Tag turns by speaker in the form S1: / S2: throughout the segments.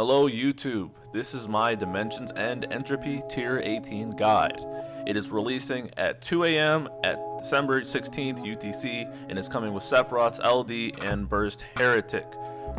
S1: Hello YouTube, this is my Dimensions and Entropy Tier 18 guide. It is releasing at 2 a.m. at December 16th UTC and is coming with Sephiroth's LD and Burst Heretic.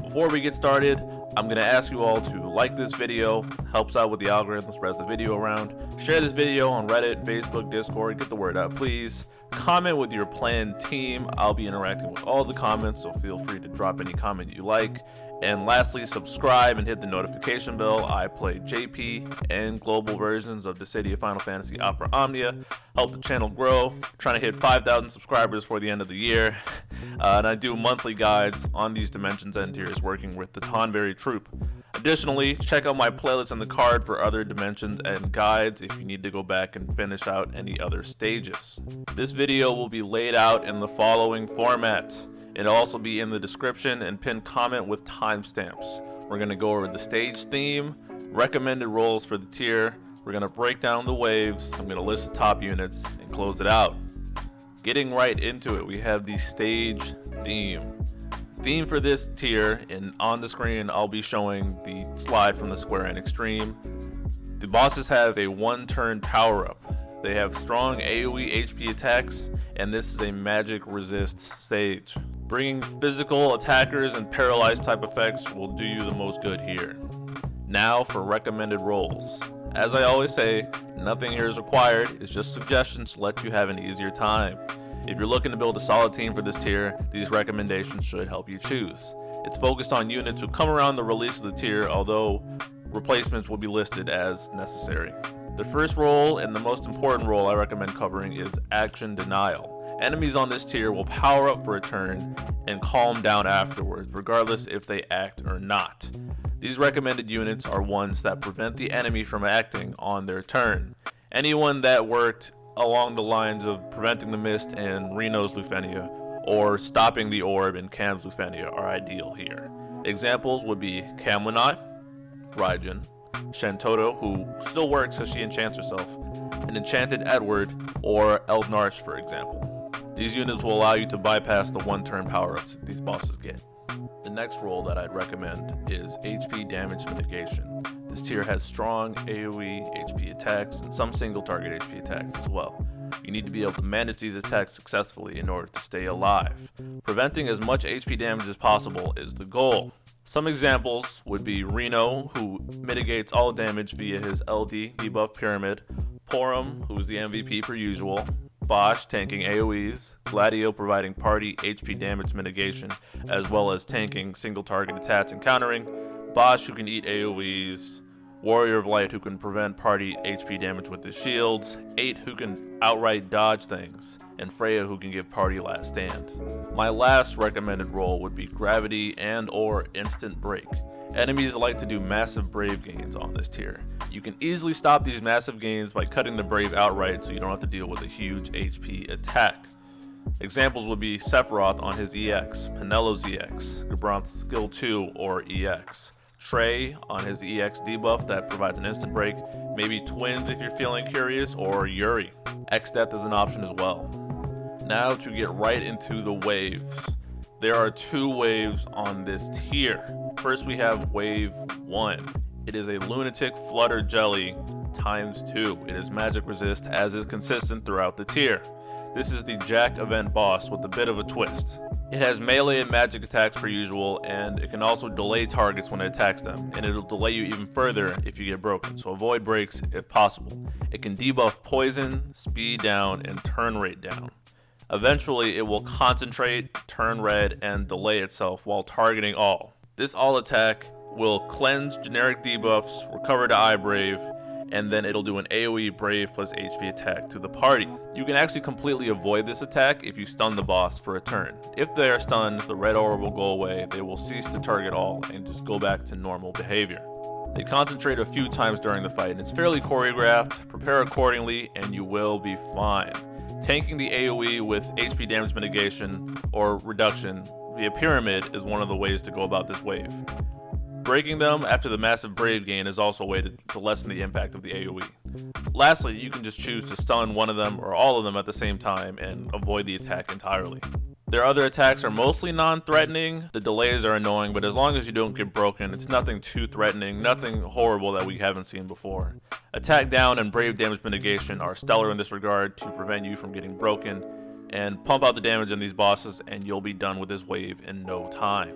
S1: Before we get started, I'm going to ask you all to like this video, helps out with the algorithm, spreads the video around. Share this video on Reddit, Facebook, Discord, get the word out please. Comment with your planned team. I'll be interacting with all the comments, so feel free to drop any comment you like. And lastly, subscribe and hit the notification bell. I play JP and global versions of the City of Final Fantasy Opera Omnia. Help the channel grow. Trying to hit 5,000 subscribers for the end of the year. And I do monthly guides on these Dimensions and tiers working with the Tonberry Troupe. Additionally, check out my playlist in the card for other Dimensions and guides if you need to go back and finish out any other stages. This video will be laid out in the following format. It'll also be in the description and pinned comment with timestamps. We're going to go over the stage theme, recommended roles for the tier, we're going to break down the waves, I'm going to list the top units, and close it out. Getting right into it, we have the stage theme. Theme for this tier, and on the screen I'll be showing the slide from the Square Enix Dream. The bosses have a one-turn power-up. They have strong AoE HP attacks, and this is a magic resist stage. Bringing physical attackers and paralyzed type effects will do you the most good here. Now for recommended roles. As I always say, nothing here is required, it's just suggestions to let you have an easier time. If you're looking to build a solid team for this tier, these recommendations should help you choose. It's focused on units who come around the release of the tier, although replacements will be listed as necessary. The first role and the most important role I recommend covering is Action Denial. Enemies on this tier will power up for a turn and calm down afterwards, regardless if they act or not. These recommended units are ones that prevent the enemy from acting on their turn. Anyone that worked along the lines of preventing the mist in Reno's Lufenia or stopping the orb in Cam's Lufenia are ideal here. Examples would be Camelot, Raijin, Shantoto, who still works as she enchants herself, an Enchanted Edward, or Eldnarch for example. These units will allow you to bypass the one-turn power-ups that these bosses get. The next role that I'd recommend is HP damage mitigation. This tier has strong AoE HP attacks and some single target HP attacks as well. You need to be able to manage these attacks successfully in order to stay alive. Preventing as much HP damage as possible is the goal. Some examples would be Reno, who mitigates all damage via his LD debuff pyramid, Porum, who's the MVP per usual, Bosch tanking AoEs, Gladio providing party HP damage mitigation as well as tanking single target attacks and countering, Bosch who can eat AoEs, Warrior of Light who can prevent party HP damage with his shields, 8 who can outright dodge things, and Freya who can give party last stand. My last recommended role would be Gravity and or Instant Break. Enemies like to do massive brave gains on this tier. You can easily stop these massive gains by cutting the brave outright so you don't have to deal with a huge HP attack. Examples would be Sephiroth on his EX, Penelo's EX, Gabranth's Skill 2 or EX, Trey on his EX debuff that provides an instant break, maybe Twins if you're feeling curious, or Yuri. X-Death is an option as well. Now to get right into the waves. There are 2 waves on this tier. First we have Wave 1. It is a Lunatic Flutter Jelly times 2. It is magic resist as is consistent throughout the tier. This is the Jack event boss with a bit of a twist. It has melee and magic attacks per usual, and it can also delay targets when it attacks them, and it'll delay you even further if you get broken, so avoid breaks if possible. It can debuff poison, speed down, and turn rate down. Eventually, it will concentrate, turn red, and delay itself while targeting all. This all attack will cleanse generic debuffs, recover to Eye Brave, and then it'll do an AoE Brave plus HP attack to the party. You can actually completely avoid this attack if you stun the boss for a turn. If they are stunned, the red aura will go away, they will cease to target all, and just go back to normal behavior. They concentrate a few times during the fight, and it's fairly choreographed. Prepare accordingly, and you will be fine. Tanking the AoE with HP damage mitigation or reduction via pyramid is one of the ways to go about this wave. Breaking them after the massive brave gain is also a way to lessen the impact of the AoE. Lastly, you can just choose to stun one of them or all of them at the same time and avoid the attack entirely. Their other attacks are mostly non-threatening. The delays are annoying, but as long as you don't get broken, it's nothing too threatening, nothing horrible that we haven't seen before. Attack down and brave damage mitigation are stellar in this regard to prevent you from getting broken, and pump out the damage on these bosses and you'll be done with this wave in no time.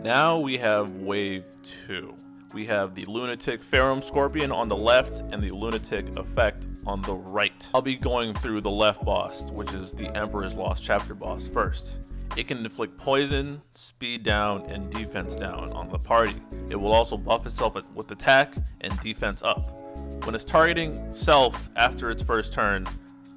S1: Now we have wave 2. We have the Lunatic Ferrum Scorpion on the left and the Lunatic Effect on the right. I'll be going through the left boss, which is the Emperor's Lost Chapter boss first. It can inflict poison, speed down, and defense down on the party. It will also buff itself with attack and defense up. When it's targeting self after its first turn,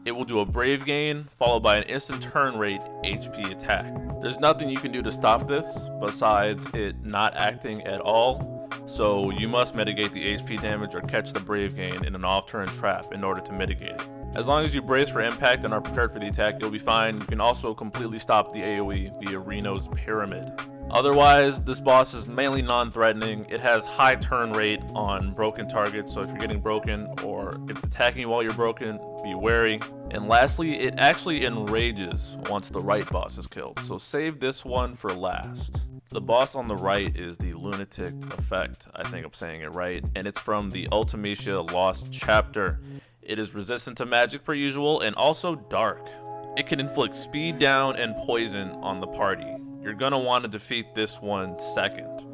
S1: it will do a brave gain followed by an instant turn rate HP attack. There's nothing you can do to stop this besides it not acting at all. So you must mitigate the HP damage or catch the brave gain in an off-turn trap in order to mitigate it. As long as you brace for impact and are prepared for the attack, you'll be fine. You can also completely stop the AoE via Reno's Pyramid. Otherwise, this boss is mainly non-threatening. It has high turn rate on broken targets, so if you're getting broken or it's attacking you while you're broken, be wary. And lastly, it actually enrages once the right boss is killed, so save this one for last. The boss on the right is the Lunatic Effect, I think I'm saying it right, and it's from the Ultimacia Lost Chapter. It is resistant to magic per usual and also dark. It can inflict speed down and poison on the party. You're gonna want to defeat this one second.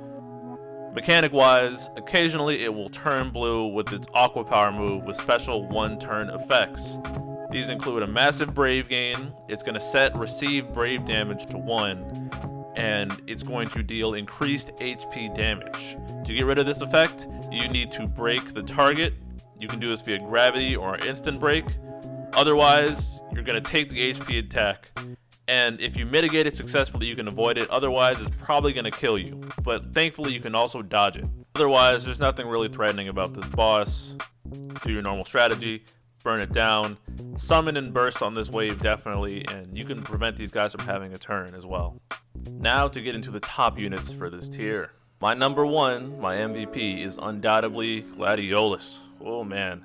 S1: Mechanic wise, occasionally it will turn blue with its Aqua Power move with special one-turn effects. These include a massive brave gain, it's gonna set receive brave damage to 1, and it's going to deal increased HP damage. To get rid of this effect, you need to break the target. You can do this via gravity or instant break. Otherwise, you're gonna take the HP attack, and if you mitigate it successfully, you can avoid it. Otherwise, it's probably gonna kill you, but thankfully you can also dodge it. Otherwise, there's nothing really threatening about this boss. Do your normal strategy, burn it down, summon and burst on this wave definitely, and you can prevent these guys from having a turn as well. Now to get into the top units for this tier. My number 1, my MVP, is undoubtedly Gladiolus. Oh man.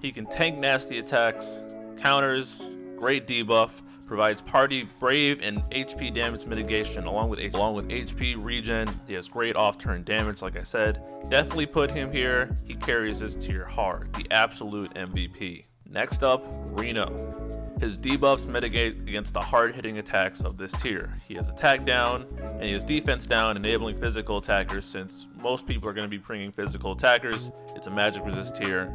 S1: He can tank nasty attacks, counters, great debuff, provides party brave and HP damage mitigation along with HP regen. He has great off-turn damage, like I said. Definitely put him here. He carries this tier hard, the absolute MVP. Next up, Reno. His debuffs mitigate against the hard-hitting attacks of this tier. He has attack down, and he has defense down, enabling physical attackers. Since most people are going to be bringing physical attackers, it's a magic resist tier.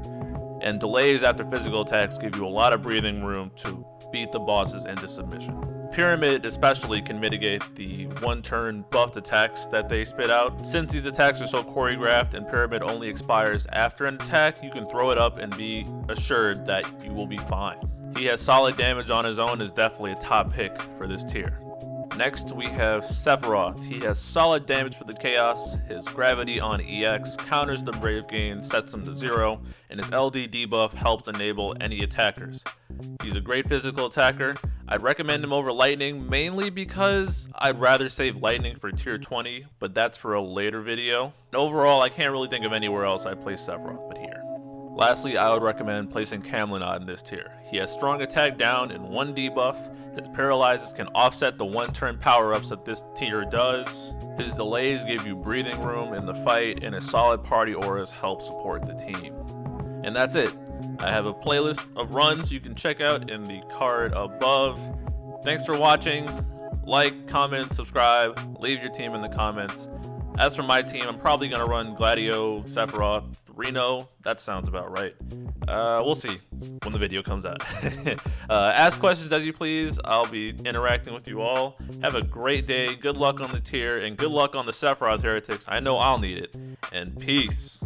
S1: And delays after physical attacks give you a lot of breathing room to beat the bosses into submission. Pyramid especially can mitigate the one-turn buffed attacks that they spit out. Since these attacks are so choreographed and Pyramid only expires after an attack, you can throw it up and be assured that you will be fine. He has solid damage on his own, is definitely a top pick for this tier. Next we have Sephiroth. He has solid damage for the Chaos. His gravity on EX counters the brave gain, sets him to 0, and his LD debuff helps enable any attackers. He's a great physical attacker. I'd recommend him over Lightning mainly because I'd rather save Lightning for tier 20, but that's for a later video. And overall, I can't really think of anywhere else I'd place Sephiroth but here. Lastly, I would recommend placing Camlanod in this tier. He has strong attack down and 1 debuff. His paralyzes can offset the one-turn power-ups that this tier does. His delays give you breathing room in the fight, and his solid party auras help support the team. And that's it. I have a playlist of runs you can check out in the card above. Thanks for watching. Like, comment, subscribe, leave your team in the comments. As for my team, I'm probably going to run Gladio, Sephiroth, Reno. That sounds about right. We'll see when the video comes out. Ask questions as you please. I'll be interacting with you all. Have a great day. Good luck on the tier, and good luck on the Sephiroth Heretics. I know I'll need it. And peace.